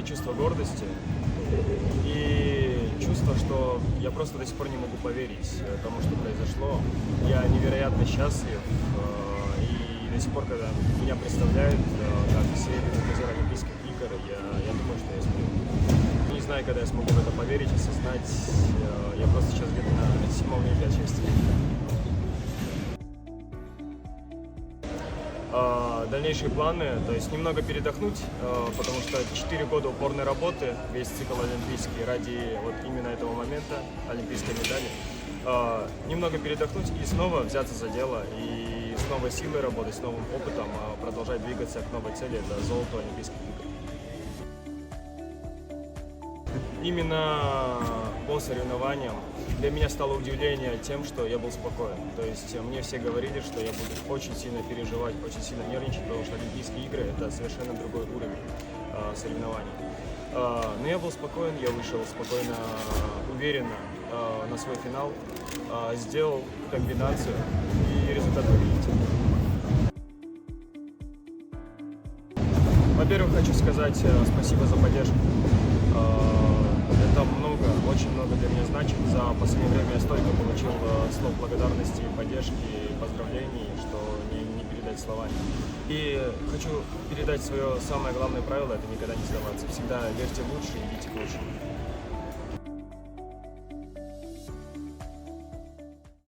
это чувство гордости и чувство, что я просто до сих пор не могу поверить тому, что произошло. Я невероятно счастлив, и до сих пор, когда меня представляют как серебряный призер Олимпийских игр, я думаю, что я смогу. Не знаю, когда я смогу в это поверить, осознать. Я просто сейчас где-то на седьмом небе от счастья. Дальнейшие планы, то есть немного передохнуть, потому что 4 года упорной работы, весь цикл олимпийский ради вот именно этого момента, олимпийской медали. Немного передохнуть и снова взяться за дело, и с новой силой работать, с новым опытом продолжать двигаться к новой цели, это золото Олимпийских игр. Именно по соревнованиям для меня стало удивление тем, что я был спокоен. То есть мне все говорили, что я буду очень сильно переживать, очень сильно нервничать, потому что Олимпийские игры – это совершенно другой уровень соревнований. Но я был спокоен, я вышел спокойно, уверенно на свой финал, сделал комбинацию, и результат вы видите. Во-первых, хочу сказать спасибо за поддержку. Это много, очень много для меня значит. За последнее время я столько получил слов благодарности, поддержки, поздравлений, что не передать словами. И хочу передать свое самое главное правило – это никогда не сдаваться. Всегда верьте в лучшее, идите к лучшему.